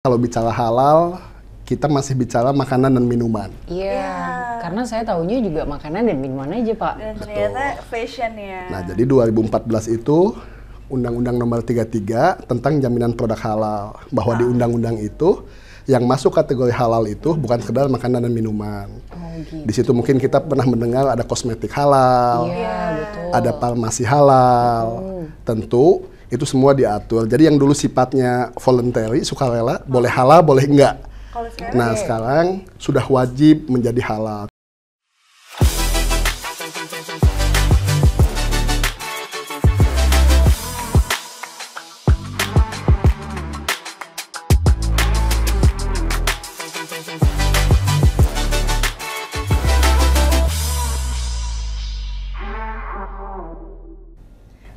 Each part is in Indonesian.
Kalau bicara halal, kita masih bicara makanan dan minuman. Iya, karena saya tahunya juga makanan dan minuman aja, Pak. Dan ternyata fashion ya. Nah, jadi 2014 itu Undang-Undang Nomor 33 tentang jaminan produk halal. Bahwa di undang-undang itu yang masuk kategori halal itu bukan sekedar makanan dan minuman. Gitu. Di situ mungkin kita pernah mendengar ada kosmetik halal, Betul. ada farmasi halal. Tentu itu semua diatur. Jadi yang dulu sifatnya voluntary, sukarela, boleh halal, boleh enggak. Kalau sekarang, Nah, sekarang sudah wajib menjadi halal.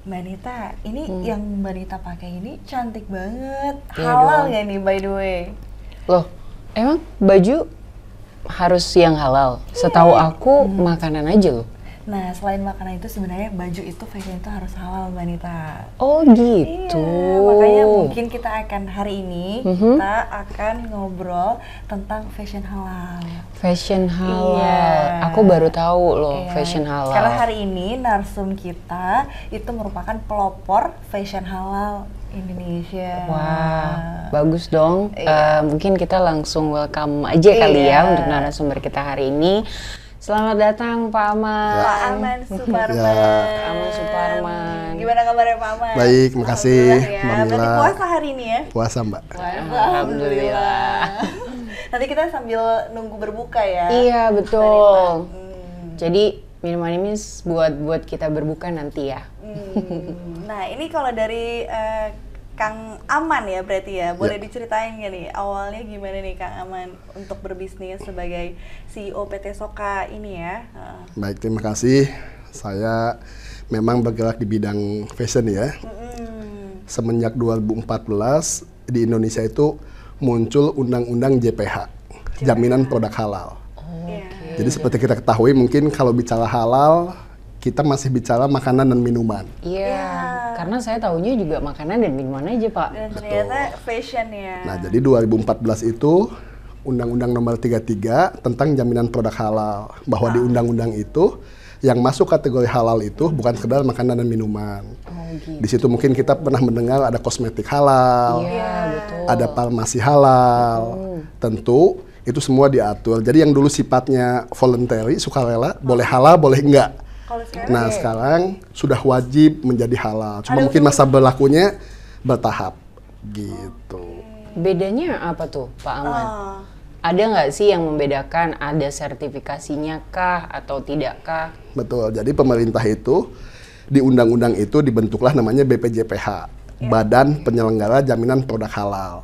Mbak Nita, ini yang Mbak Nita pakai ini cantik banget. Iya Halal dong. ya nih by the way? Loh, emang baju harus yang halal? Setahu aku makanan aja loh. Nah, selain makanan itu sebenarnya baju itu fashion itu harus halal Mbak Nita. Oh gitu. Iya, makanya mungkin kita akan hari ini kita akan ngobrol tentang fashion halal. Fashion halal. Iya. Aku baru tahu loh Iya, fashion halal. Karena hari ini narsum kita itu merupakan pelopor fashion halal Indonesia. Wah, bagus dong. Iya. Mungkin kita langsung welcome aja kali Iya. ya untuk narasumber kita hari ini. Selamat datang Pak Aman. Pak Aman Suparman. Ya. Aman Suparman. Gimana kabarnya Pak Aman? Baik, makasih, Alhamdulillah ya. Mbak Berarti Mila. puasa hari ini ya? Puasa, Mbak. Alhamdulillah. Nanti kita sambil nunggu berbuka ya. Iya betul. Hmm. Jadi minuman ini buat kita berbuka nanti ya. Nah, ini kalau dari Kang Aman ya berarti ya, boleh diceritain nggak nih awalnya gimana nih Kang Aman untuk berbisnis sebagai CEO PT Soka ini ya? Baik, terima kasih. Saya memang bergerak di bidang fashion ya. Semenjak 2014 di Indonesia itu muncul Undang-Undang JPH, Jaminan Produk Halal. Iya. Jadi seperti kita ketahui mungkin kalau bicara halal, kita masih bicara makanan dan minuman. Iya, karena saya tahunya juga makanan dan minuman aja Pak. Dan ternyata fashion ya. Nah, jadi 2014 itu Undang-Undang Nomor 33 tentang jaminan produk halal. Bahwa di undang-undang itu yang masuk kategori halal itu bukan sekedar makanan dan minuman. Gitu. Di situ mungkin kita pernah mendengar ada kosmetik halal, Iya betul. ada farmasi halal. Tentu itu semua diatur. Jadi yang dulu sifatnya voluntary, sukarela, boleh halal, boleh enggak. Kalau sekarang, Nah, sekarang sudah wajib menjadi halal. Cuma mungkin masa berlakunya bertahap gitu. Bedanya apa tuh Pak Aman? oh, Ada nggak sih yang membedakan? Ada sertifikasinya kah atau tidak kah? Betul. Jadi pemerintah itu di undang-undang itu dibentuklah namanya BPJPH, Badan Penyelenggara Jaminan Produk Halal.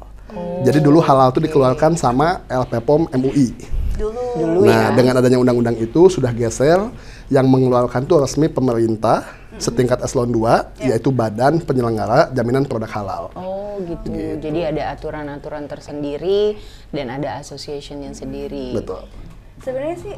Jadi dulu halal itu dikeluarkan sama LPPOM MUI. dulu Nah, dengan adanya undang-undang itu sudah geser, yang mengeluarkan itu resmi pemerintah setingkat eselon 2, yaitu Badan Penyelenggara Jaminan Produk Halal. Oh gitu. Jadi ada aturan-aturan tersendiri dan ada association-nya sendiri. Betul. Sebenarnya sih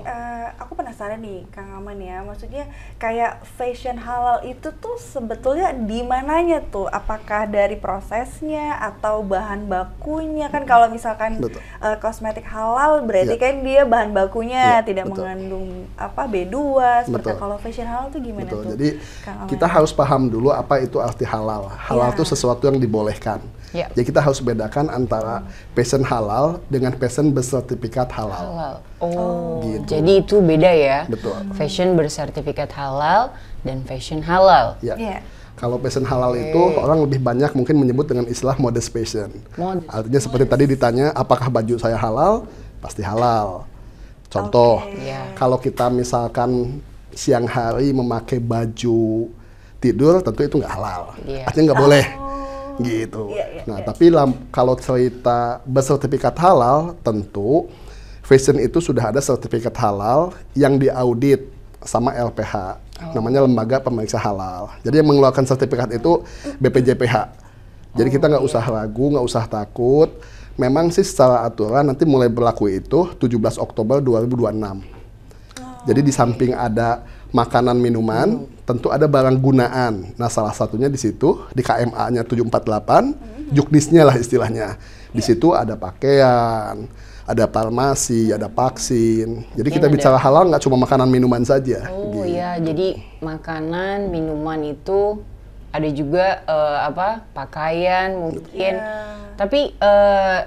aku penasaran nih Kang Aman ya, maksudnya kayak fashion halal itu tuh sebetulnya di mananya tuh? Apakah dari prosesnya atau bahan bakunya? Kan kalau misalkan Betul. Kosmetik halal berarti Iya. kan dia bahan bakunya Iya, tidak betul. mengandung apa B2 seperti Betul. kalau fashion halal tuh gimana Betul. tuh? Jadi Kang Aman? kita harus paham dulu apa itu arti halal. Halal Iya. itu sesuatu yang dibolehkan. Ya. Jadi kita harus bedakan antara fashion halal dengan fashion bersertifikat halal. Halal. Oh, Gitu. jadi itu beda ya? Betul. Fashion bersertifikat halal dan fashion halal. Ya. Iya. Kalau fashion halal itu orang lebih banyak mungkin menyebut dengan istilah modest fashion. Modest. Artinya seperti tadi ditanya apakah baju saya halal? Pasti halal. Contoh, Ya. kalau kita misalkan siang hari memakai baju tidur, tentu itu nggak halal. Iya. Artinya nggak boleh. Gitu. Iya, iya, Nah, tapi kalau cerita bersertifikat halal, tentu fashion itu sudah ada sertifikat halal yang diaudit sama LPH, namanya Lembaga Pemeriksa Halal. Jadi yang mengeluarkan sertifikat itu BPJPH. Jadi kita nggak usah ragu, nggak usah takut. Memang sih secara aturan nanti mulai berlaku itu 17 Oktober 2026. Jadi di samping ada makanan minuman, tentu ada barang gunaan. Nah, salah satunya di situ di KMA-nya 748, juknisnya lah istilahnya. Di situ ada pakaian, ada farmasi, ada vaksin. Jadi kita bicara halal nggak cuma makanan minuman saja. Oh iya, jadi makanan, minuman itu ada juga pakaian mungkin. Tapi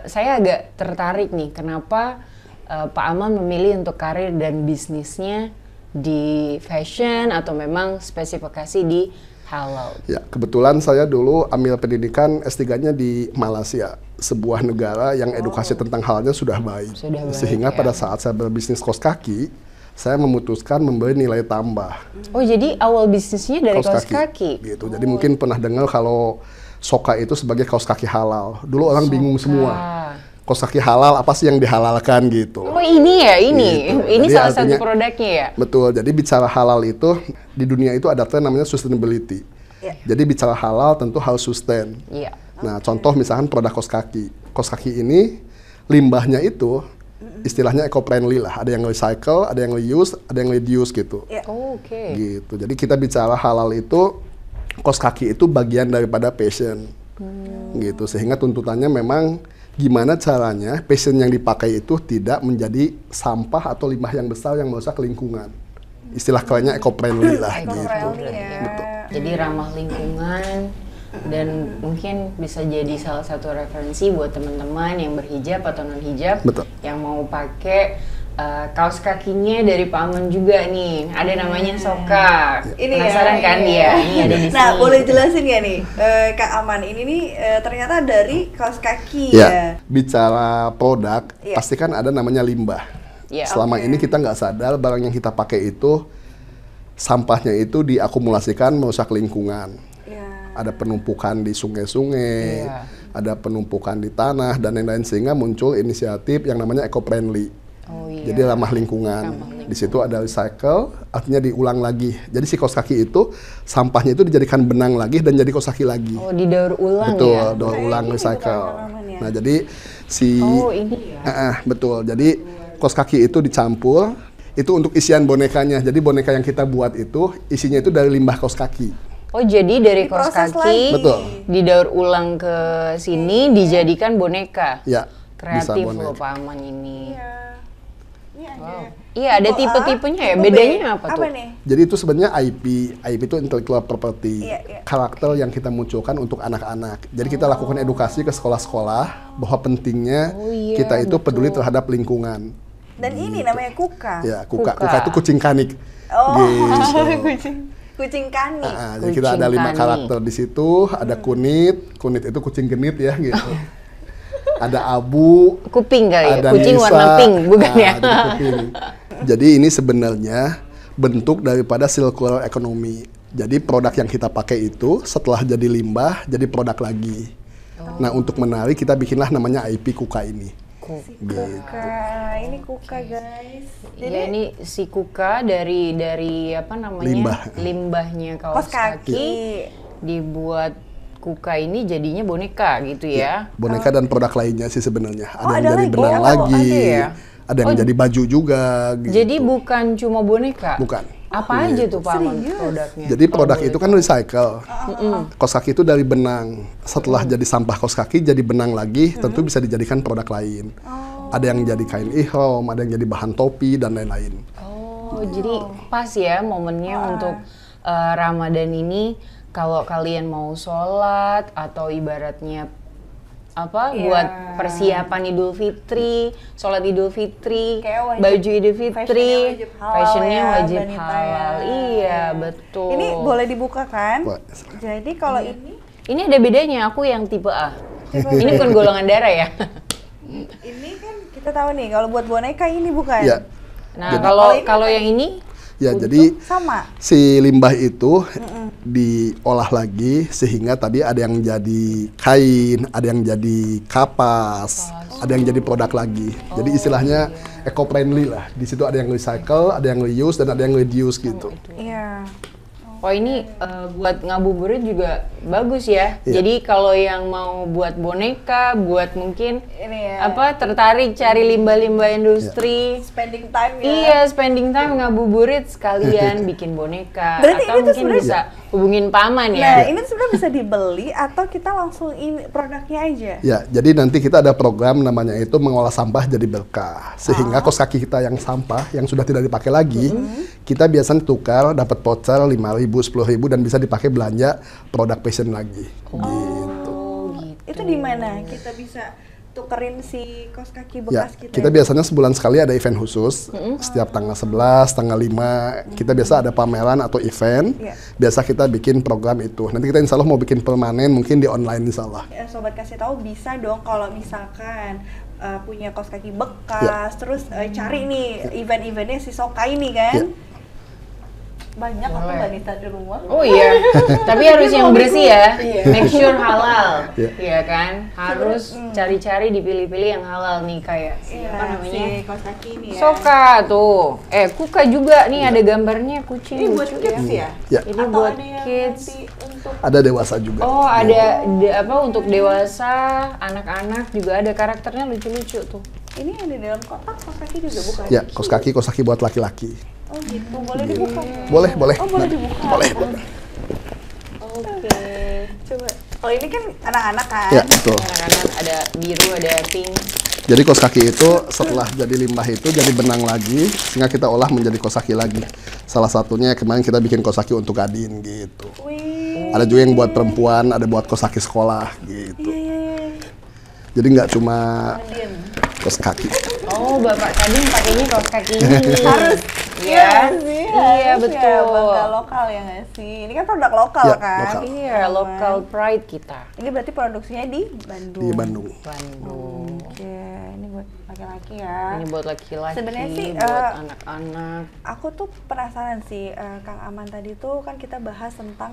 saya agak tertarik nih, kenapa Pak Aman memilih untuk karir dan bisnisnya di fashion atau memang spesifikasi di halal? Ya, kebetulan saya dulu ambil pendidikan S3-nya di Malaysia, sebuah negara yang edukasi tentang halalnya sudah baik. Sehingga pada saat saya berbisnis kaos kaki, saya memutuskan memberi nilai tambah. Oh, jadi awal bisnisnya dari kaos kaki? Gitu. Jadi mungkin pernah dengar kalau Soka itu sebagai kaos kaki halal. Dulu orang bingung semua. Kaos kaki halal, apa sih yang dihalalkan gitu. Oh ini ya, ini. Gitu. Ini Jadi salah artinya, satu produknya ya? Betul, jadi bicara halal itu, di dunia itu ada tren namanya sustainability. Jadi bicara halal tentu harus sustain. Nah, contoh misalkan produk kaos kaki. Kaos kaki ini, limbahnya itu, istilahnya eco-friendly lah. Ada yang recycle, ada yang reuse, ada yang reduce gitu. Gitu, jadi kita bicara halal itu, kaos kaki itu bagian daripada passion. Gitu, sehingga tuntutannya memang gimana caranya passion yang dipakai itu tidak menjadi sampah atau limbah yang besar yang merusak lingkungan. Istilah kerennya eco-friendly lah gitu. Betul. Jadi ramah lingkungan dan mungkin bisa jadi salah satu referensi buat teman-teman yang berhijab atau non hijab yang mau pakai kaos kakinya dari Pak Aman juga nih. Ada namanya Soka. Ini penasaran kan dia? Ini ada di sini. Nah, boleh jelasin ya nih, Kak Aman, ini nih ternyata dari kaos kaki ya. Bicara produk, pasti kan ada namanya limbah. Selama ini kita nggak sadar barang yang kita pakai itu sampahnya itu diakumulasikan merusak lingkungan. Ada penumpukan di sungai-sungai, ada penumpukan di tanah dan lain-lain, sehingga muncul inisiatif yang namanya eco-friendly. Jadi ramah lingkungan. Di situ ada recycle, artinya diulang lagi. Jadi si kaos kaki itu sampahnya itu dijadikan benang lagi dan jadi kaos kaki lagi. Oh, didaur ulang. Betul, ya? daur ulang recycle. Nah, jadi si ini ya. Betul. Jadi kaos kaki itu dicampur, itu untuk isian bonekanya. Jadi boneka yang kita buat itu isinya itu dari limbah kaos kaki. Oh, jadi dari kaos kaki didaur ulang ke sini dijadikan boneka. Ya. Kreatif loh Pak Aman ini. Iya, ada tipe-tipenya ya. Bedanya apa tuh? Jadi itu sebenarnya IP. IP itu intellectual property. Karakter yang kita munculkan untuk anak-anak. Jadi kita lakukan edukasi ke sekolah-sekolah bahwa pentingnya kita itu peduli terhadap lingkungan. Dan ini namanya kuka. Ya, kuka. Kuka itu kucing kanik. Kucing kanik. Jadi kita ada 5 karakter di situ. Ada kunit. Kunit itu kucing genit ya gitu. Ada abu, kuping kali ya, ada kucing nisa, warna pink, bukan ya? Jadi ini sebenarnya bentuk daripada circular economy. Jadi produk yang kita pakai itu setelah jadi limbah, jadi produk lagi. Nah, untuk menarik kita bikinlah namanya IP Kuka ini. Kuka, ini Kuka guys. Jadi ini si Kuka dari apa namanya? Limbahnya kaos kaki dibuat Kuka ini jadinya boneka gitu ya? Boneka dan produk lainnya sih sebenarnya. Ada yang jadi benang lagi, ada yang jadi baju juga. Gitu. Jadi bukan cuma boneka? Bukan. Apa aja tuh Pak Aman produknya? Jadi produk itu kan recycle. Kaos kaki itu dari benang. Setelah jadi sampah kaos kaki, jadi benang lagi, tentu bisa dijadikan produk lain. Ada yang jadi kain ihram, ada yang jadi bahan topi, dan lain-lain. Oh, jadi pas ya momennya untuk Ramadan ini. Kalau kalian mau sholat atau ibaratnya buat persiapan Idul Fitri, sholat Idul Fitri, baju Idul Fitri, fashionnya wajib halal. Iya, betul. Ini boleh dibuka kan? Jadi kalau ini ada bedanya, aku yang tipe A. Ini bukan golongan darah ya? Ini kan kita tahu nih, kalau buat boneka ini bukan? Ya. Nah, kalau yang ini? Ya, jadi si limbah itu diolah lagi sehingga tadi ada yang jadi kain, ada yang jadi kapas, ada yang jadi produk lagi. Jadi istilahnya eco-friendly lah. Di situ ada yang recycle, ada yang reuse, dan ada yang reduce gitu. Iya. Wah ini buat ngabuburit juga bagus ya. Iya. Jadi kalau yang mau buat boneka, buat mungkin Ini ya. tertarik cari limbah-limbah industri. Spending time ya. Iya, spending time ngabuburit sekalian bikin boneka. Berarti atau ini tuh mungkin sebenarnya- bisa hubungin paman Nah, ya. ini sebenarnya bisa dibeli atau kita langsung ini produknya aja. Ya, jadi nanti kita ada program namanya itu mengolah sampah jadi berkah. Sehingga kos kaki kita yang sampah yang sudah tidak dipakai lagi, kita biasanya tukar dapat voucher 5.000, 10.000 dan bisa dipakai belanja produk fashion lagi. Gitu. Oh, gitu. Itu di mana kita bisa tukerin si kos kaki Ya, bekas kita biasanya sebulan sekali ada event khusus. Setiap tanggal 11, tanggal 5, kita biasa ada pameran atau event. Iya. Biasa kita bikin program itu. Nanti kita insya Allah mau bikin permanen, mungkin di online insya Allah. Sobat kasih tahu bisa dong kalau misalkan punya kos kaki bekas, terus cari nih event-eventnya si Soka ini kan. Banyak aku Boleh. Mbak Nita di rumah. Oh iya, tapi harus yang bersih ya. Iya. Make sure halal, Iya. iya kan? Harus cari-cari dipilih-pilih yang halal nih kayak Iya, apa namanya? si kos kaki ini ya. Soka tuh. Kuka juga nih ada gambarnya kucing Ini buat lucu kids ya. ya? Ya, Ini Atau buat ada yang kids. nanti untuk ada dewasa juga. Oh, ada untuk dewasa, anak-anak juga ada karakternya lucu-lucu tuh. ini yang di dalam kotak kos kaki juga bukan? Ya, kos kaki buat laki-laki. Oh gitu, boleh dibuka? Boleh, boleh. Oh boleh Nanti. dibuka? Boleh. Oke, coba. Kalau ini kan anak-anak kan? Ya, betul. Anak-anak ada biru, ada pink. Jadi kos kaki itu setelah jadi limbah itu jadi benang lagi, sehingga kita olah menjadi kos kaki lagi. Salah satunya kemarin kita bikin kos kaki untuk Adin gitu. Wih, Ada juga yang buat perempuan, ada buat kos kaki sekolah gitu. iya iya iya. Jadi nggak cuma Adin. kos kaki. Oh, Bapak tadi pakainya kaos kaki ini. Harus. Iya. sih, Iya, harus betul. Ya, bangga lokal ya nggak sih? Ini kan produk lokal Ya, kan? lokal. Iya, local pride kita. Ini berarti produksinya di Bandung. Di Bandung. Bandung. Oke, ini buat laki-laki ya. Ini buat laki-laki, Sebenarnya sih, buat anak-anak. Aku tuh penasaran sih, Kang Aman tadi tuh kan kita bahas tentang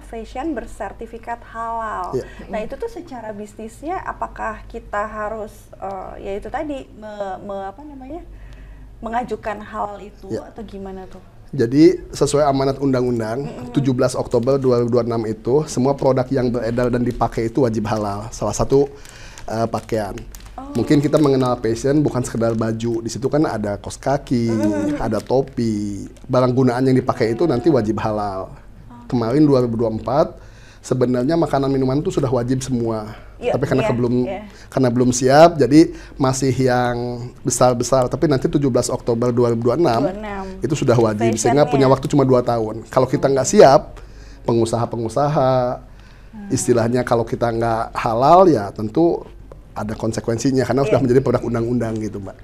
fashion bersertifikat halal. Iya. Nah itu tuh secara bisnisnya apakah kita harus ya itu tadi mengajukan halal itu Iya. atau gimana tuh? Jadi sesuai amanat undang-undang 17 Oktober 2026 itu semua produk yang beredar dan dipakai itu wajib halal. Salah satu pakaian. Mungkin kita mengenal fashion bukan sekedar baju. Di situ kan ada kaos kaki, ada topi. Barang gunaan yang dipakai itu nanti wajib halal. Kemarin 2024 sebenarnya makanan minuman itu sudah wajib semua. Iya, Tapi karena iya. karena belum siap, jadi masih yang besar-besar. Tapi nanti 17 Oktober 2026 itu sudah wajib, sehingga punya waktu cuma 2 tahun. Kalau kita nggak siap, pengusaha-pengusaha, istilahnya kalau kita nggak halal ya tentu ada konsekuensinya karena sudah menjadi produk undang-undang gitu, Mbak.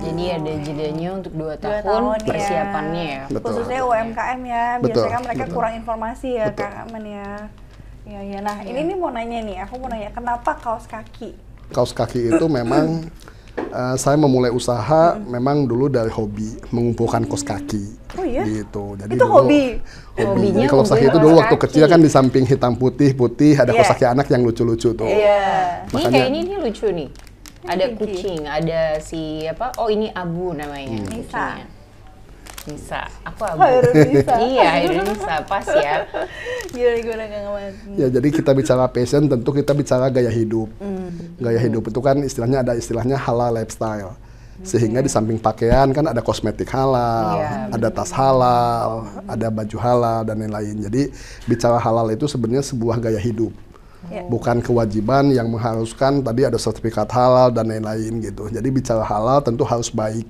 Jadi ada jedanya untuk 2 2 tahun tahun, persiapannya ya. Betul. Khususnya UMKM ya, Betul, biasanya kan mereka betul. kurang informasi ya, Betul. Kang Aman ya. Iya. Nah ini nih mau nanya nih, aku mau nanya kenapa kaos kaki? Kaos kaki itu memang saya memulai usaha memang dulu dari hobi mengumpulkan kaos kaki. Oh iya? Gitu. Jadi Itu dulu, hobi? Hobinya Jadi kaos kaki ngumpulin itu dulu kaos waktu kaki. kecil kan di samping hitam putih ada Iya. kaos kaki anak yang lucu-lucu tuh. Iya. Ini Makanya- kayak ini lucu nih. Ada Pinky. kucing, ada si apa? Oh ini Abu namanya. Nisa. kucingnya. Nisa. Aku Abu. Hairul Nisa. Iya, Hairul Nisa. Pas ya. Gimana Kang Aman? Ya jadi kita bicara fashion tentu kita bicara gaya hidup. Gaya hidup itu kan ada istilahnya halal lifestyle. Sehingga di samping pakaian kan ada kosmetik halal, Iya, ada tas halal, ada baju halal dan lain-lain. Jadi bicara halal itu sebenarnya sebuah gaya hidup. Iya. Bukan kewajiban yang mengharuskan tadi ada sertifikat halal dan lain-lain gitu. Jadi bicara halal tentu harus baik.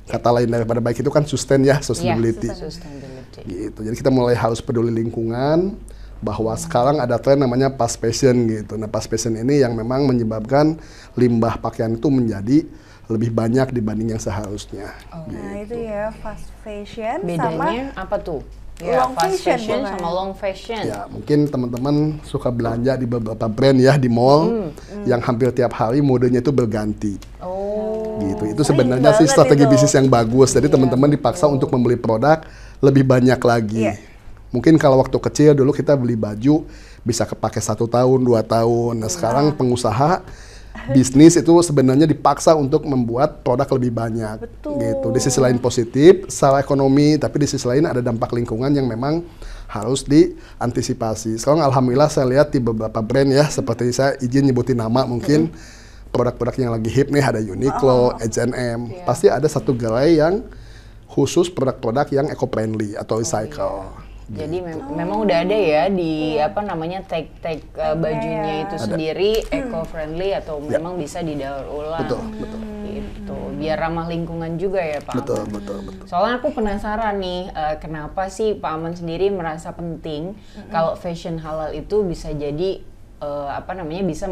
Kata lain daripada baik itu kan sustain ya, sustainability. Sustainability. Gitu. Jadi kita mulai harus peduli lingkungan, bahwa sekarang ada tren namanya fast fashion gitu. Nah, fast fashion ini yang memang menyebabkan limbah pakaian itu menjadi lebih banyak dibanding yang seharusnya. Nah itu ya fast fashion sama Bedanya apa tuh? long fast fashion, fashion bukan? sama long fashion. Ya, mungkin teman-teman suka belanja di beberapa brand ya di mall yang hampir tiap hari modenya itu berganti. Oh. Gitu. Itu Sering sebenarnya sih banget strategi itu. bisnis yang bagus. Jadi teman-teman dipaksa untuk membeli produk lebih banyak lagi. Iya. Mungkin kalau waktu kecil dulu kita beli baju bisa kepake 1 tahun, 2 tahun. Nah sekarang pengusaha bisnis itu sebenarnya dipaksa untuk membuat produk lebih banyak. Betul. Gitu. Di sisi lain positif secara ekonomi, tapi di sisi lain ada dampak lingkungan yang memang harus diantisipasi. Sekarang alhamdulillah saya lihat di beberapa brand ya, seperti saya izin nyebutin nama mungkin produk-produk yang lagi hip nih, ada Uniqlo, H&M, pasti ada satu gerai yang khusus produk-produk yang eco-friendly atau recycle. Jadi memang udah ada ya di apa namanya tag bajunya itu sendiri eco-friendly atau memang bisa didaur ulang. Betul. Gitu. Biar ramah lingkungan juga ya Pak. Betul. Soalnya aku penasaran nih, kenapa sih Pak Aman sendiri merasa penting kalau fashion halal itu bisa jadi apa namanya bisa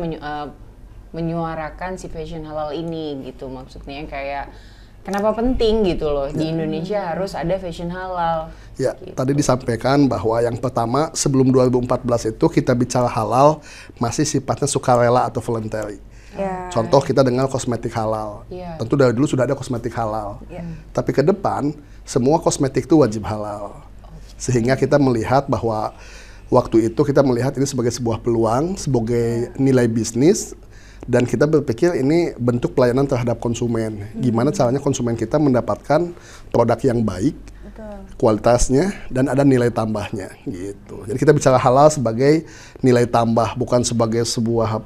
menyuarakan si fashion halal ini gitu. Maksudnya kayak kenapa penting gitu loh di Indonesia harus ada fashion halal. Ya, tadi disampaikan bahwa yang pertama sebelum 2014 itu kita bicara halal masih sifatnya sukarela atau voluntary. Contoh kita dengar kosmetik halal. Tentu dari dulu sudah ada kosmetik halal. Tapi ke depan semua kosmetik itu wajib halal. Sehingga kita melihat bahwa waktu itu kita melihat ini sebagai sebuah peluang, sebagai nilai bisnis. Dan kita berpikir ini bentuk pelayanan terhadap konsumen. Gimana caranya konsumen kita mendapatkan produk yang baik, kualitasnya, dan ada nilai tambahnya gitu. Jadi kita bicara halal sebagai nilai tambah, bukan sebagai sebuah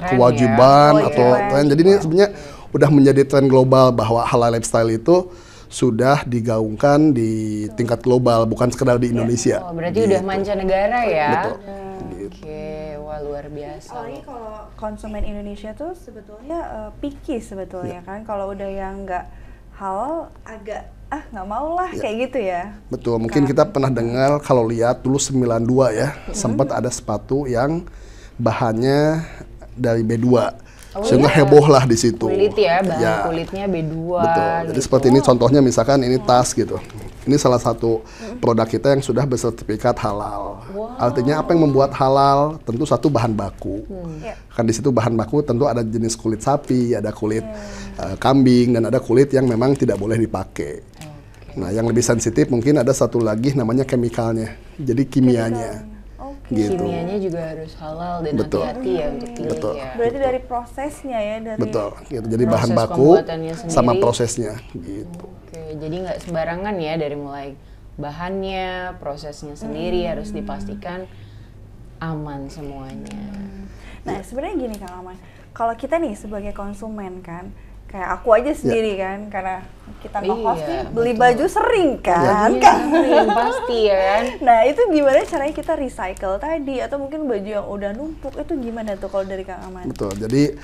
kewajiban atau tren. Jadi ini sebenarnya udah menjadi tren global bahwa halal lifestyle itu sudah digaungkan di tingkat global, bukan sekedar di Indonesia. Oh, berarti udah mancanegara ya? Betul. Oke, wah luar biasa. Apalagi kalau konsumen Indonesia tuh sebetulnya picky sebetulnya kan. Kalau udah yang nggak halal agak nggak mau lah kayak gitu ya. Betul, mungkin kita pernah dengar kalau lihat dulu 92 ya, sempat ada sepatu yang bahannya dari B2. Sehingga heboh lah di situ. Kulit ya, bahan kulitnya B2. Betul. Jadi seperti ini contohnya misalkan ini tas gitu. Ini salah satu produk kita yang sudah bersertifikat halal. Artinya apa yang membuat halal? Tentu satu bahan baku. Kan di situ bahan baku tentu ada jenis kulit sapi, ada kulit kambing, dan ada kulit yang memang tidak boleh dipakai. Nah, yang lebih sensitif mungkin ada satu lagi namanya chemicalnya. Jadi kimianya. Gitu. Kimianya juga harus halal dan hati-hati ya untuk pilih ya. Berarti dari prosesnya ya, dari gitu. Jadi bahan baku sama prosesnya gitu. Oke, jadi nggak sembarangan ya dari mulai bahannya, prosesnya sendiri harus dipastikan aman semuanya. Nah, sebenarnya gini Kang Aman, kalau kita nih sebagai konsumen kan, kayak aku aja sendiri kan, karena kita nge-host nih beli baju sering kan, sering pasti ya kan. Nah itu gimana caranya kita recycle tadi, atau mungkin baju yang udah numpuk itu gimana tuh kalau dari Kang Aman? Betul, jadi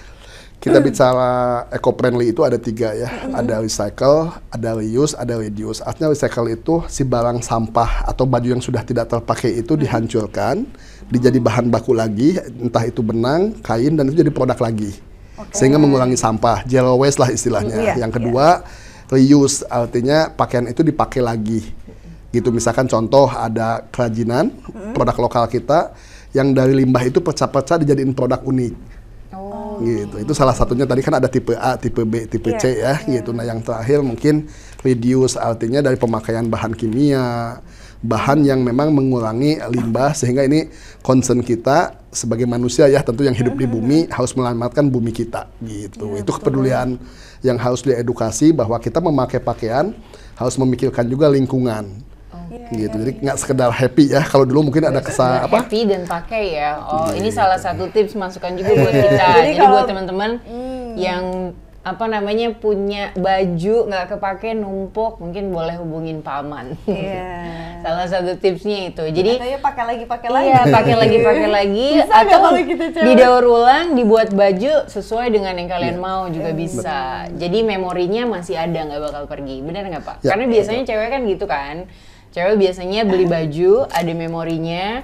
kita bicara eco-friendly itu ada 3 ya, ada recycle, ada reuse, ada reduce. Artinya recycle itu si barang sampah atau baju yang sudah tidak terpakai itu dihancurkan, dijadi bahan baku lagi, entah itu benang, kain, dan itu jadi produk lagi. Sehingga mengurangi sampah, zero waste lah istilahnya. Yang kedua, reuse, artinya pakaian itu dipakai lagi. Gitu, misalkan contoh ada kerajinan, produk lokal kita, yang dari limbah itu pecah-pecah dijadiin produk unik. Gitu, itu salah satunya tadi kan ada tipe A, tipe B, tipe C ya, gitu. Nah yang terakhir mungkin reduce, artinya dari pemakaian bahan kimia, bahan yang memang mengurangi limbah, sehingga ini concern kita sebagai manusia ya, tentu yang hidup di bumi harus menyelamatkan bumi kita gitu. Itu kepedulian yang harus diedukasi bahwa kita memakai pakaian harus memikirkan juga lingkungan. Gitu, jadi nggak sekedar happy ya. Kalau dulu mungkin ada kesan apa? Happy dan pakai ya. Oh, ini salah satu tips masukan juga buat kita. Jadi buat teman-teman yang apa namanya punya baju nggak kepake numpuk, mungkin boleh hubungin Pak Aman. Salah satu tipsnya itu. Jadi pakai lagi. Iya, pakai lagi atau didaur ulang, dibuat baju sesuai dengan yang kalian mau juga bisa. Jadi memorinya masih ada, nggak bakal pergi. Benar nggak Pak? Karena biasanya cewek kan gitu kan. Cewek biasanya beli baju, ada memorinya,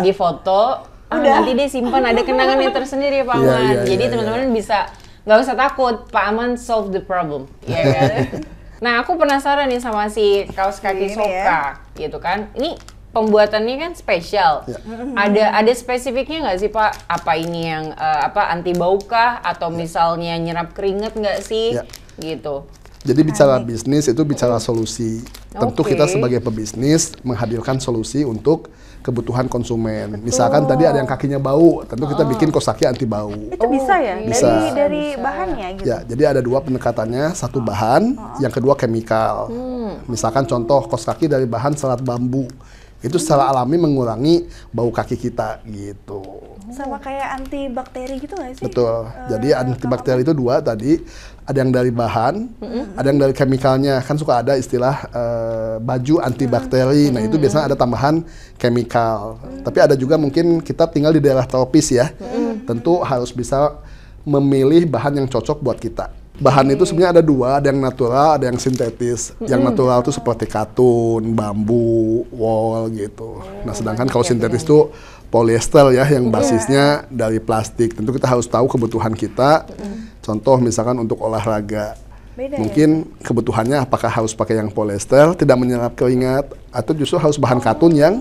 di foto, nanti dia simpan, ada kenangan yang tersendiri ya Pak Aman. Jadi teman-teman bisa, nggak usah takut, Pak Aman solve the problem, ya kan? Nah, aku penasaran nih sama si kaos kaki Soka, gitu kan? Ini pembuatannya kan spesial. Ada spesifiknya nggak sih Pak? Apa ini yang anti bau kah? Atau misalnya nyerap keringet nggak sih? Gitu. Jadi bicara bisnis itu bicara solusi. Tentu kita sebagai pebisnis menghadirkan solusi untuk kebutuhan konsumen. Misalkan tadi ada yang kakinya bau, tentu kita bikin kaos kaki anti bau. Itu bisa ya? Bisa. Dari bahannya gitu? Ya, jadi ada dua pendekatannya, satu bahan, yang kedua chemical. Misalkan contoh kaos kaki dari bahan serat bambu. Itu secara alami mengurangi bau kaki kita gitu. Sama kayak antibakteri gitu nggak sih? Betul. Jadi antibakteri itu dua tadi, ada yang dari bahan, ada yang dari chemicalnya. Kan suka ada istilah baju antibakteri. Nah itu biasanya ada tambahan chemical. Tapi ada juga mungkin kita tinggal di daerah tropis ya. Tentu harus bisa memilih bahan yang cocok buat kita. Bahan itu sebenarnya ada dua, ada yang natural, ada yang sintetis. Yang natural itu seperti katun, bambu, wool gitu. Nah sedangkan kalau sintetis itu polyester ya, yang basisnya dari plastik. Tentu kita harus tahu kebutuhan kita. Contoh misalkan untuk olahraga. Beda Mungkin kebutuhannya apakah harus pakai yang polyester, tidak menyerap keringat, atau justru harus bahan katun yang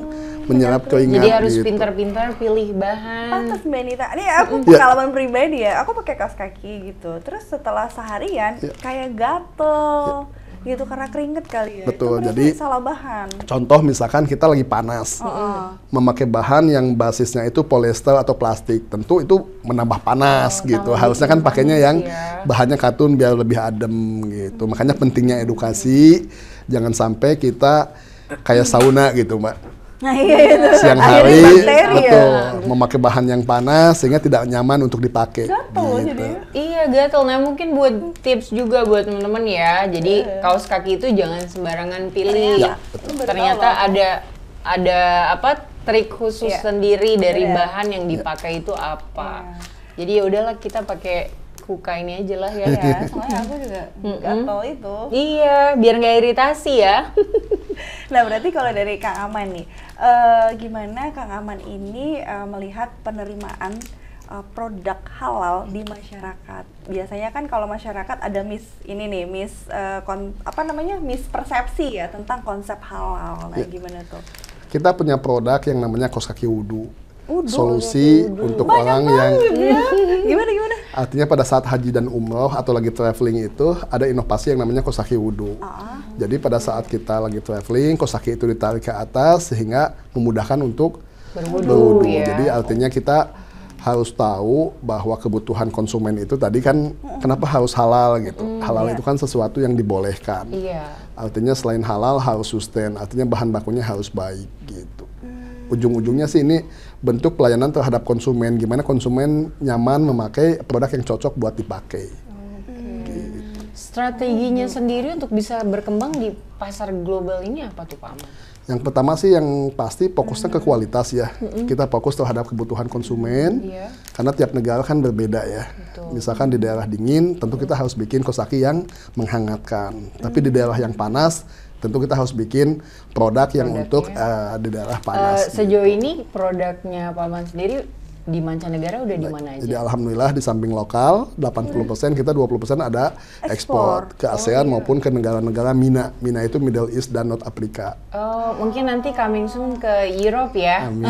menyerap keringat. Jadi harus gitu. pintar-pintar pilih bahan. Pantas Mbak Nita, ini aku pengalaman pribadi ya, aku pakai kaos kaki gitu, terus setelah seharian kayak gatel gitu karena keringet kali ya. Betul, Itu berarti jadi salah bahan. Contoh misalkan kita lagi panas, memakai bahan yang basisnya itu polyester atau plastik, tentu itu menambah panas gitu. Harusnya kan pakainya yang bahannya katun biar lebih adem gitu. Makanya pentingnya edukasi, jangan sampai kita kayak sauna gitu, Mbak. Nah iya itu. Siang Akhirnya hari, bakteri betul, ya. memakai bahan yang panas sehingga tidak nyaman untuk dipakai. Gatel gitu. jadinya. Iya gatel. Nah mungkin buat tips juga buat teman-teman ya. Jadi kaos kaki itu jangan sembarangan pilih. Ya, Ternyata ada apa trik khusus sendiri dari Bener. bahan yang dipakai itu apa. Jadi ya udahlah kita pakai kuka ini aja lah ya. Soalnya aku juga gatel itu. Iya, biar nggak iritasi ya. Nah berarti kalau dari Kang Aman nih, gimana Kang Aman ini melihat penerimaan produk halal di masyarakat? Biasanya kan kalau masyarakat ada mispersepsi ya tentang konsep halal. Nah gimana tuh? Kita punya produk yang namanya kaos kaki wudu. Wudu, Solusi untuk orang yang Gimana? artinya pada saat haji dan umroh atau lagi traveling itu ada inovasi yang namanya kaos kaki wudu. Jadi pada saat kita lagi traveling, kaos kaki itu ditarik ke atas sehingga memudahkan untuk berwudu. Ya. Jadi artinya kita harus tahu bahwa kebutuhan konsumen itu tadi kan kenapa harus halal gitu. Halal itu kan sesuatu yang dibolehkan. Iya. Artinya selain halal harus sustain, artinya bahan bakunya harus baik gitu. Ujung-ujungnya sih ini bentuk pelayanan terhadap konsumen, gimana konsumen nyaman memakai produk yang cocok buat dipakai. Strateginya sendiri untuk bisa berkembang di pasar global ini apa tuh Pak Aman? Yang pertama sih yang pasti fokusnya ke kualitas ya. Kita fokus terhadap kebutuhan konsumen, karena tiap negara kan berbeda ya. Misalkan di daerah dingin, tentu kita harus bikin kaos kaki yang menghangatkan. Tapi di daerah yang panas, tentu kita harus bikin produk yang untuk di daerah panas. Sejauh ini produknya Pak Aman sendiri di mancanegara udah di mana aja? Jadi alhamdulillah di samping lokal 80%, kita 20% ada ekspor ke ASEAN maupun ke negara-negara MENA. MENA itu Middle East dan North Africa. Oh, mungkin nanti coming soon ke Europe ya. Amin.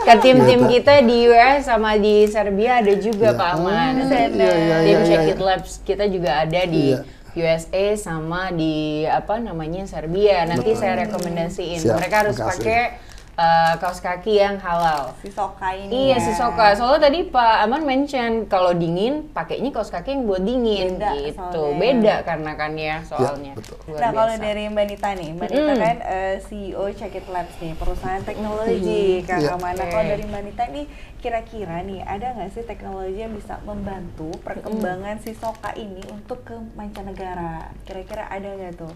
Ke tim-tim kita di US sama di Serbia ada juga Pak Aman. Tim Check It Labs kita juga ada di USA sama di Serbia. Nanti saya rekomendasiin. Siap, Mereka harus makasih. pakai kaos kaki yang halal. Si Soka ini. Iya, si Soka. Soalnya tadi Pak Aman mention kalau dingin pakainya kaos kaki yang buat dingin Beda gitu. soalnya. Beda karena kan ya soalnya. betul. Luar Nah kalau biasa. dari Mbak Nita nih, Mbak Nita kan CEO Check It Labs nih, perusahaan teknologi Kang Aman. Nah kalau dari Mbak Nita nih, kira-kira nih ada nggak sih teknologi yang bisa membantu perkembangan si Soka ini untuk ke mancanegara? Kira-kira ada nggak tuh?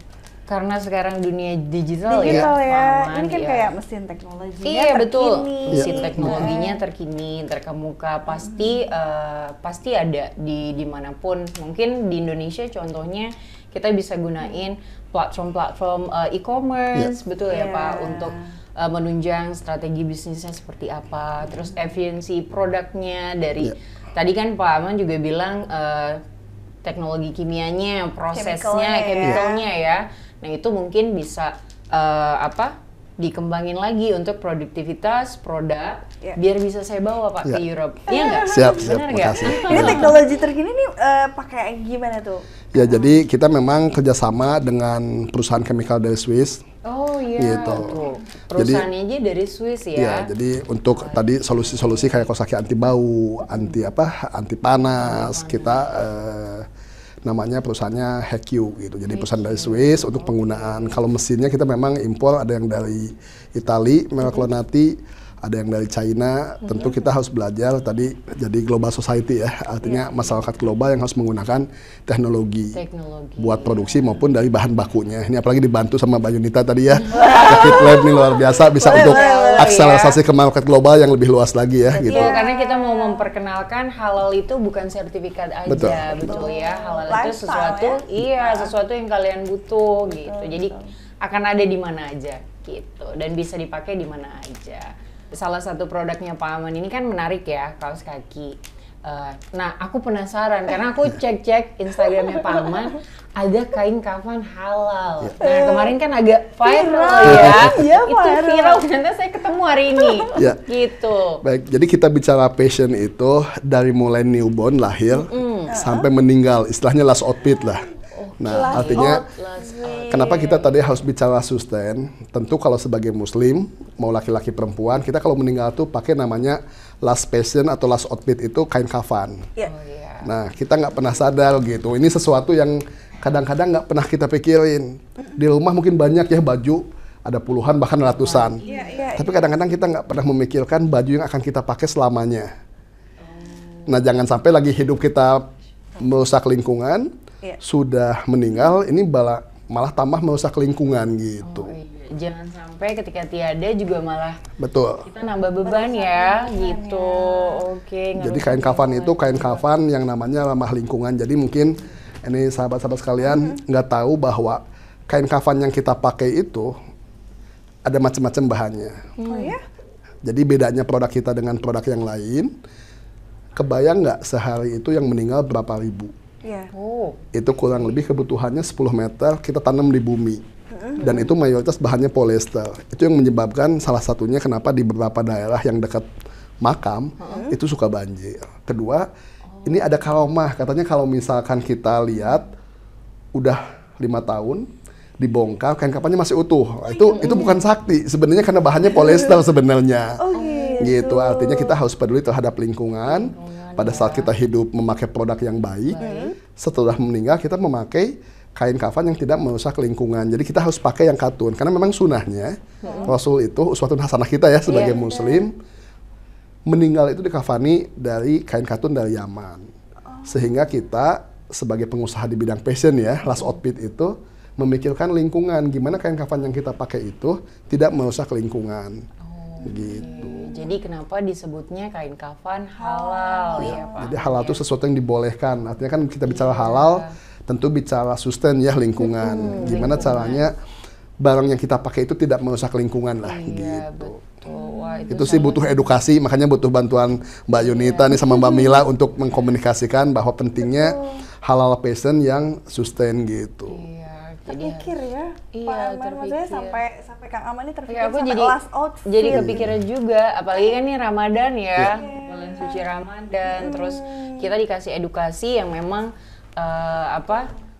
Karena sekarang dunia digital ya. Pak Aman, Ini kan ya. kayak mesin teknologinya Iya betul, terkini. mesin teknologinya terkini, terkemuka, pasti ada di dimanapun. Mungkin di Indonesia contohnya kita bisa gunain platform-platform e-commerce, betul ya Pak, untuk menunjang strategi bisnisnya seperti apa, terus efisiensi produknya dari tadi kan Pak Aman juga bilang teknologi kimianya, prosesnya, chemicalnya ya. Nah itu mungkin bisa dikembangin lagi untuk produktivitas produk Ya. biar bisa saya bawa Pak ke Ya. Europe. Iya nggak? Siap, Benar nggak? makasih. Ini teknologi terkini nih pakai gimana tuh? Ya, jadi kita memang kerjasama dengan perusahaan chemical dari Swiss. Oh iya, Gitu. tuh. Perusahaannya aja dari Swiss Ya, ya. jadi untuk tadi solusi-solusi kayak kosaki anti bau, anti panas, kita namanya perusahaannya Hekyu gitu. Jadi perusahaan dari Swiss untuk penggunaan. Kalau mesinnya kita memang impor, ada yang dari Itali, merek Lonati, ada yang dari China. Tentu kita harus belajar tadi jadi global society ya. Artinya masyarakat global yang harus menggunakan teknologi. Buat produksi maupun dari bahan bakunya. Ini apalagi dibantu sama Mbak Yunita tadi ya. Rapid Lab ini luar biasa, bisa untuk akselerasi ke market global yang lebih luas lagi ya gitu. Betul, karena kita mau memperkenalkan halal itu bukan sertifikat aja, betul ya. Halal itu Lifestyle, sesuatu, ya? sesuatu yang kalian butuh gitu. Jadi akan ada di mana aja gitu dan bisa dipakai di mana aja. Salah satu produknya Pak Aman ini kan menarik ya, kaos kaki. Nah, aku penasaran karena aku cek-cek Instagramnya Pak Aman, ada kain kafan halal. Nah, kemarin kan agak viral ya. Iya, Itu viral, ternyata saya ketemu hari ini. Ya. Gitu. Baik, jadi kita bicara passion itu dari mulai newborn lahir sampai meninggal, istilahnya last outfit lah. Nah, artinya kenapa kita tadi harus bicara sustain? Tentu kalau sebagai muslim, mau laki-laki perempuan, kita kalau meninggal tuh pakai namanya last passion atau last outfit itu kain kafan. Iya. Nah, kita nggak pernah sadar gitu. Ini sesuatu yang kadang-kadang nggak pernah kita pikirin. Di rumah mungkin banyak ya baju, ada puluhan bahkan ratusan. Tapi kadang-kadang kita nggak pernah memikirkan baju yang akan kita pakai selamanya. Nah, jangan sampai lagi hidup kita merusak lingkungan, sudah meninggal, ini malah tambah merusak lingkungan gitu. Oh, iya. Jangan sampai ketika tiada juga malah Betul. kita nambah beban ya, gitu. Oke. Jadi kain kafan itu kain kafan yang namanya ramah lingkungan. Jadi mungkin ini sahabat-sahabat sekalian nggak tahu bahwa kain kafan yang kita pakai itu ada macam-macam bahannya. Oh ya? Jadi bedanya produk kita dengan produk yang lain, kebayang nggak sehari itu yang meninggal berapa ribu? Iya. Oh. Itu kurang lebih kebutuhannya 10 meter kita tanam di bumi. Dan itu mayoritas bahannya polyester. Itu yang menyebabkan salah satunya kenapa di beberapa daerah yang dekat makam itu suka banjir. Kedua, ini ada karomah. Katanya kalau misalkan kita lihat udah 5 tahun dibongkar kain kafannya masih utuh. Itu bukan sakti. Sebenarnya karena bahannya polyester sebenarnya. Oh Gitu. Artinya kita harus peduli terhadap lingkungan. Pada saat kita hidup memakai produk yang baik, setelah meninggal kita memakai kain kafan yang tidak merusak lingkungan. Jadi kita harus pakai yang katun. Karena memang sunahnya, Rasul itu, uswatun hasanah kita ya sebagai muslim, meninggal itu dikafani dari kain katun dari Yaman. Sehingga kita sebagai pengusaha di bidang fashion ya, last outfit itu, memikirkan lingkungan. Gimana kain kafan yang kita pakai itu tidak merusak lingkungan. Gitu. Jadi kenapa disebutnya kain kafan halal ya Pak? Jadi halal itu sesuatu yang dibolehkan. Artinya kan kita bicara halal, tentu bicara sustain ya lingkungan. Gimana caranya barang yang kita pakai itu tidak merusak lingkungan lah gitu. Betul. Wah, itu sih butuh edukasi, makanya butuh bantuan Mbak Yunita nih sama Mbak Mila untuk mengkomunikasikan bahwa pentingnya halal fashion yang sustain gitu. Terpikir ya, Iya, Pak Aman, maksudnya sampai Kang Aman ini terpikir aku sampai jadi last outfit. jadi kepikiran juga, apalagi kan ini Ramadan ya, bulan suci Ramadan, terus kita dikasih edukasi yang memang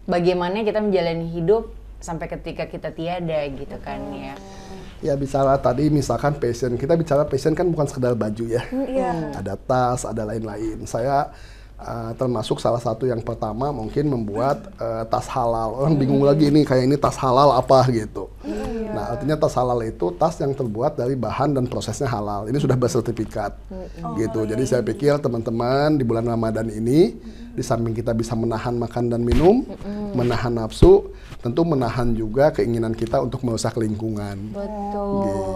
bagaimana kita menjalani hidup sampai ketika kita tiada gitu kan ya. Ya bicara tadi misalkan fashion, kita bicara fashion kan bukan sekedar baju ya, ada tas, ada lain-lain. Saya termasuk salah satu yang pertama mungkin membuat tas halal. Orang bingung lagi nih kayak ini tas halal apa gitu. Nah artinya tas halal itu tas yang terbuat dari bahan dan prosesnya halal. Ini sudah bersertifikat gitu. Jadi saya pikir teman-teman di bulan Ramadan ini di samping kita bisa menahan makan dan minum, menahan nafsu, tentu menahan juga keinginan kita untuk merusak lingkungan. Betul. Gitu.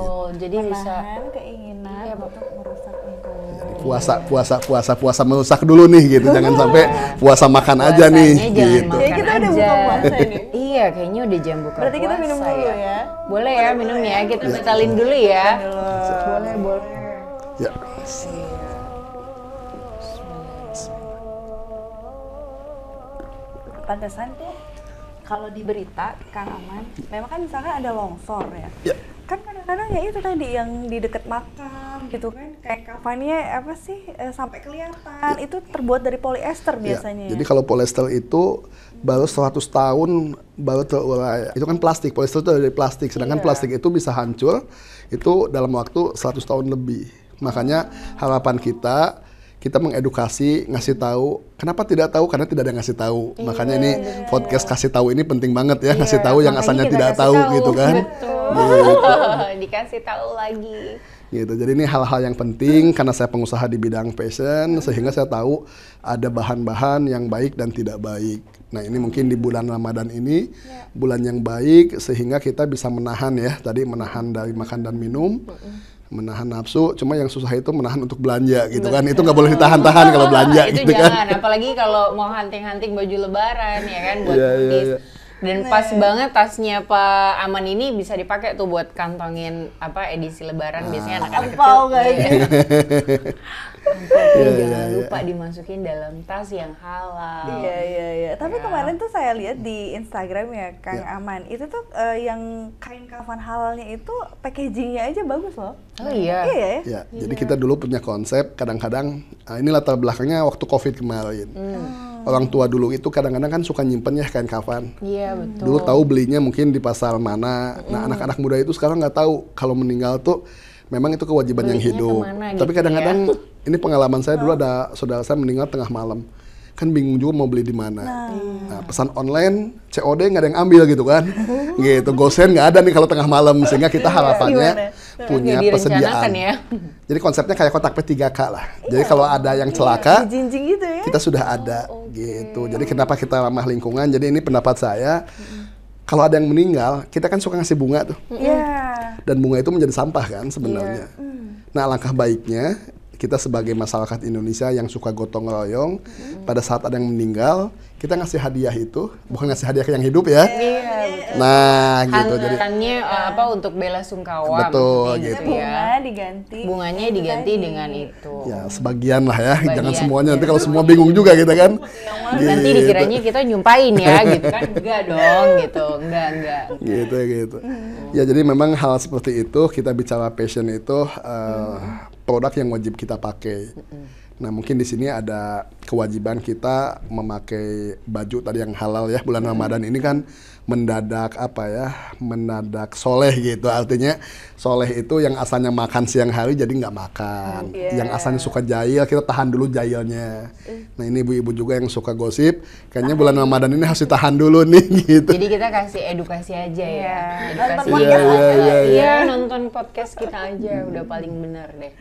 Jadi bisa keinginan untuk merusak lingkungan. Puasa merusak dulu nih gitu. Jangan sampai puasa makan aja nih gitu. Kayaknya kita udah buka puasa nih. Iya, kayaknya udah jam buka Berarti kita minum puasa dulu ya. Boleh ya minum ya. Kita batalin dulu ya. Boleh. Ya. Pantesan tuh kalau di berita Kang Aman, memang kan misalkan ada longsor ya. kan kadang-kadang ya itu tadi yang di dekat makam gitu kan, kayak kafannya apa sih sampai kelihatan itu terbuat dari polyester biasanya. Jadi kalau polyester itu baru 100 tahun baru terurai. Itu kan plastik, polyester itu dari plastik, sedangkan plastik itu bisa hancur itu dalam waktu 100 tahun lebih. Makanya harapan kita mengedukasi, ngasih tahu. Kenapa tidak tahu? Karena tidak ada yang ngasih tahu. Makanya ini podcast kasih tahu ini penting banget ya, ngasih tahu yang asalnya tidak tahu gitu kan. Betul. Dikasih tahu lagi. Gitu. Jadi ini hal-hal yang penting karena saya pengusaha di bidang fashion, sehingga saya tahu ada bahan-bahan yang baik dan tidak baik. Nah ini mungkin di bulan Ramadan ini bulan yang baik sehingga kita bisa menahan ya, tadi menahan dari makan dan minum. Menahan nafsu, cuma yang susah itu menahan untuk belanja gitu kan. Itu nggak boleh ditahan-tahan kalau belanja itu gitu jangan, kan. apalagi kalau mau hunting-hunting baju lebaran ya kan buat modis. Dan pas banget tasnya Pak Aman ini bisa dipakai tuh buat kantongin apa edisi lebaran biasanya anak-anak kecil. Jangan lupa dimasukin dalam tas yang halal. Iya. Tapi kemarin tuh saya lihat di Instagram ya Kang Aman, itu tuh yang kain kafan halalnya itu packagingnya aja bagus loh. Oh iya. Ya, jadi kita dulu punya konsep kadang-kadang ini latar belakangnya waktu Covid kemarin. Orang tua dulu itu kadang-kadang kan suka nyimpen ya kain kafan. Iya betul. Dulu tahu belinya mungkin di pasar mana. Nah anak-anak muda itu sekarang nggak tahu kalau meninggal tuh memang itu kewajiban yang hidup. Tapi kadang-kadang ini pengalaman saya dulu ada saudara saya meninggal tengah malam. Kan bingung juga mau beli di mana. Nah, pesan online, COD nggak ada yang ambil gitu kan. Gitu, gosen nggak ada nih kalau tengah malam. Sehingga kita harapannya punya persediaan. Ya? Jadi konsepnya kayak kotak P3K lah. Jadi kalau ada yang celaka, gitu ya? kita sudah ada gitu. Jadi kenapa kita ramah lingkungan? Jadi ini pendapat saya. Kalau ada yang meninggal, kita kan suka ngasih bunga tuh. Dan bunga itu menjadi sampah kan sebenarnya. Nah, alangkah baiknya kita sebagai masyarakat Indonesia yang suka gotong royong, pada saat ada yang meninggal, kita ngasih hadiah itu, bukan ngasih hadiah ke yang hidup ya. Nah, gitu. Jadi apa untuk bela sungkawa. Betul, gitu. Bunga diganti. Bunganya diganti dengan itu. Ya, sebagian lah ya. Jangan semuanya, nanti kalau semua bingung juga gitu kan. Nanti dikiranya kita nyumpain ya, gitu kan. Enggak dong, gitu. Enggak. Gitu. Ya, jadi memang hal seperti itu, kita bicara passion itu produk yang wajib kita pakai. Nah, mungkin di sini ada kewajiban kita memakai baju tadi yang halal ya. Bulan Ramadan ini kan mendadak mendadak soleh gitu. Artinya soleh itu yang asalnya makan siang hari jadi nggak makan. Yang asalnya suka jahil, kita tahan dulu jahilnya. Nah, ini ibu-ibu juga yang suka gosip, kayaknya bulan Ramadan ini harus ditahan dulu nih gitu. Jadi kita kasih edukasi aja ya. Nonton podcast kita aja udah paling benar deh.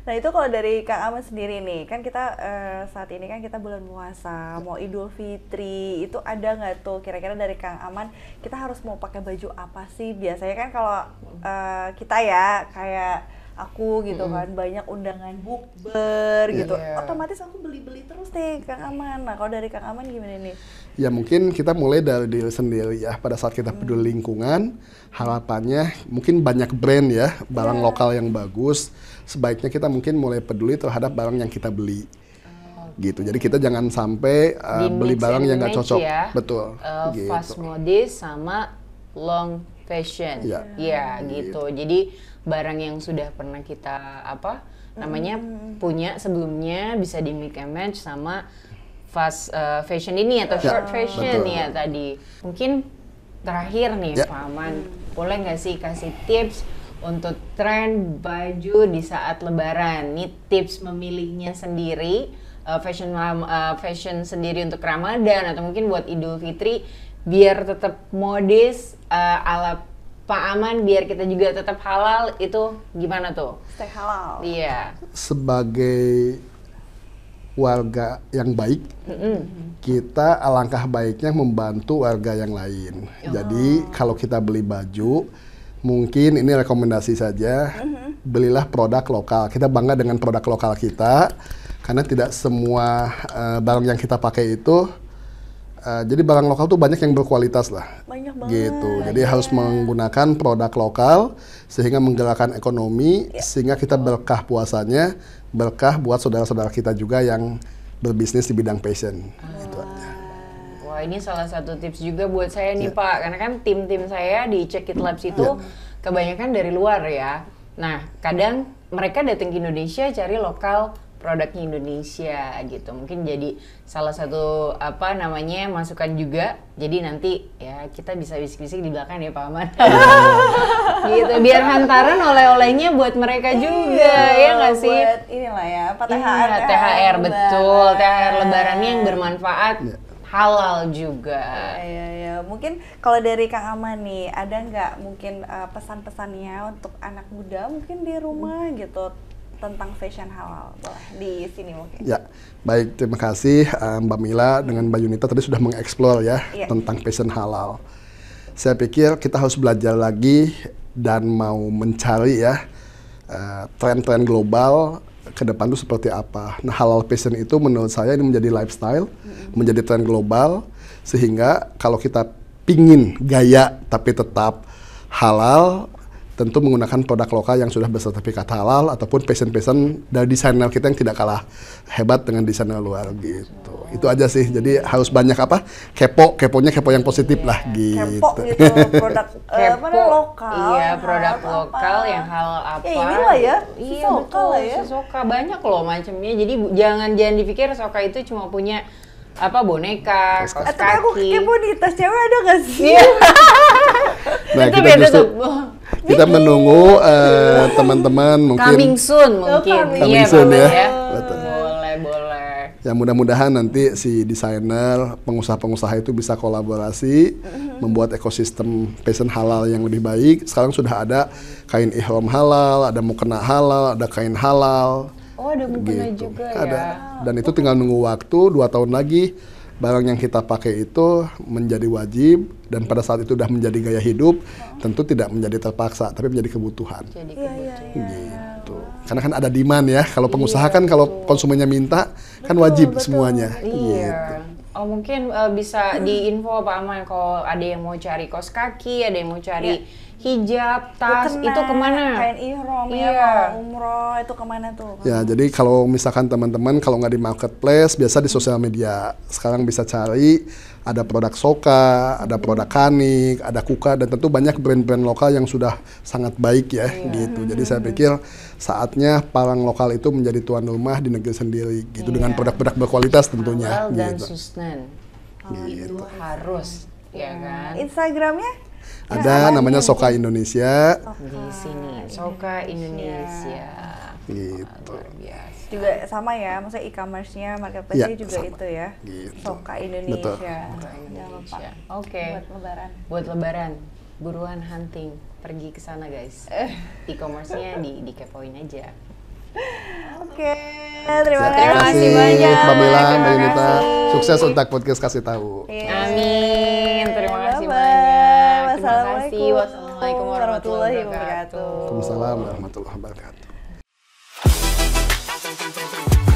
Nah itu kalau dari Kang Aman sendiri nih, kan kita saat ini kan kita bulan puasa, mau Idul Fitri, itu ada nggak tuh kira-kira dari Kang Aman, kita harus mau pakai baju apa sih? Biasanya kan kalau kita ya, kayak aku gitu kan, banyak undangan bukber gitu, otomatis aku beli-beli terus nih Kang Aman. Nah kalau dari Kang Aman gimana nih? Ya mungkin kita mulai dari diri sendiri ya, pada saat kita peduli lingkungan, harapannya mungkin banyak brand ya, barang lokal yang bagus, sebaiknya kita mungkin mulai peduli terhadap barang yang kita beli. Gitu, jadi kita jangan sampai beli barang yang nggak cocok. Ya. Betul. Gitu. Fast modis sama long fashion. Ya, gitu. Jadi barang yang sudah pernah kita punya sebelumnya bisa di mix and match sama fast fashion ini atau short fashion ya tadi. Mungkin terakhir nih Pak Aman, boleh nggak sih kasih tips untuk tren baju di saat Lebaran? Nih tips memilihnya sendiri, fashion sendiri untuk Ramadan atau mungkin buat Idul Fitri biar tetap modis ala Pak Aman, biar kita juga tetap halal, itu gimana tuh? Stay halal. Iya. Sebagai warga yang baik, kita alangkah baiknya membantu warga yang lain. Jadi kalau kita beli baju, mungkin ini rekomendasi saja, belilah produk lokal. Kita bangga dengan produk lokal kita, karena tidak semua barang yang kita pakai itu, jadi barang lokal tuh banyak yang berkualitas lah. Banyak banget. Gitu. Jadi harus menggunakan produk lokal sehingga menggerakkan ekonomi, sehingga kita berkah puasanya, berkah buat saudara-saudara kita juga yang berbisnis di bidang fashion. Gitu aja. Wah, ini salah satu tips juga buat saya nih Pak, karena kan tim-tim saya di Check It Labs itu kebanyakan dari luar ya. Nah, kadang mereka datang ke Indonesia cari lokal produknya Indonesia gitu. Mungkin jadi salah satu masukan juga. Jadi nanti ya kita bisa bisik-bisik di belakang ya Pak Aman. Gitu, biar hantaran oleh-olehnya buat mereka juga, ya nggak sih? Buat inilah ya, THR, THR betul, THR lebarannya yang bermanfaat, halal juga. Ya. Mungkin kalau dari Kang Aman nih, ada nggak mungkin pesan-pesannya untuk anak muda mungkin di rumah gitu tentang fashion halal? Boleh di sini mungkin. Ya, baik, terima kasih Mbak Mila dengan Mbak Yunita tadi sudah mengeksplor ya tentang fashion halal. Saya pikir kita harus belajar lagi dan mau mencari ya tren-tren global ke depan itu seperti apa. Nah, halal fashion itu menurut saya ini menjadi lifestyle, menjadi tren global, sehingga kalau kita pingin gaya tapi tetap halal, tentu menggunakan produk lokal yang sudah bersertifikat halal ataupun fashion dari desainer kita yang tidak kalah hebat dengan desainer luar gitu. Itu aja sih. Jadi harus banyak keponya kepo yang positif lah gitu. Kepo gitu, produk lokal. Iya, produk lokal yang halal apa. Inilah ya, iya betul lah ya. Soka banyak loh macamnya. Jadi jangan dipikir Soka itu cuma punya boneka, kaos kaki. Tapi aku kepo nih, tas cewek ada nggak sih? Nah, kita justru kita menunggu teman-teman mungkin coming soon mungkin. Coming soon ya. Boleh. Ya mudah-mudahan nanti si desainer, pengusaha-pengusaha itu bisa kolaborasi membuat ekosistem fashion halal yang lebih baik. Sekarang sudah ada kain ihram halal, ada mukena halal, ada kain halal. Oh, ada mukena juga ya. Ada. Dan itu tinggal nunggu waktu 2 tahun lagi barang yang kita pakai itu menjadi wajib, dan pada saat itu sudah menjadi gaya hidup, tentu tidak menjadi terpaksa tapi menjadi kebutuhan. Gitu. Karena kan ada demand ya. Kalau pengusaha kan kalau konsumennya minta kan wajib semuanya. Iya. Gitu. Oh, mungkin bisa diinfo Pak Aman kalau ada yang mau cari kaos kaki, ada yang mau cari hijab, tas, itu kemana? Kain ihram ya, kalau umroh itu kemana tuh? Ya, jadi kalau misalkan teman-teman kalau nggak di marketplace, biasa di sosial media. Sekarang bisa cari, ada produk Soka, ada produk Kanik, ada Kuka, dan tentu banyak brand-brand lokal yang sudah sangat baik ya, gitu. Jadi saya pikir saatnya parang lokal itu menjadi tuan rumah di negeri sendiri, gitu, dengan produk-produk berkualitas tentunya. Halal dan gitu. sustain. Itu harus, ya kan? Instagramnya? Ada namanya Soka Indonesia. Di sini, Soka Indonesia. Gitu. Luar biasa. Juga sama ya, maksudnya e-commerce-nya, marketplace-nya juga sama. itu ya. Gitu. Soka Indonesia. Betul. Jangan lupa. Oke. Buat lebaran. Buat lebaran, buruan hunting, pergi ke sana guys. E-commerce-nya dikepoin aja. Oke, terima kasih banyak. Mbak Mila, Terima Mbak Yunita. kasih. Sukses untuk podcast kasih tahu. Amin. Terima kasih Bye-bye. banyak. Terima kasih. Wassalamualaikum Wassalamualaikum warahmatullahi wabarakatuh. Waalaikumsalam warahmatullahi wabarakatuh.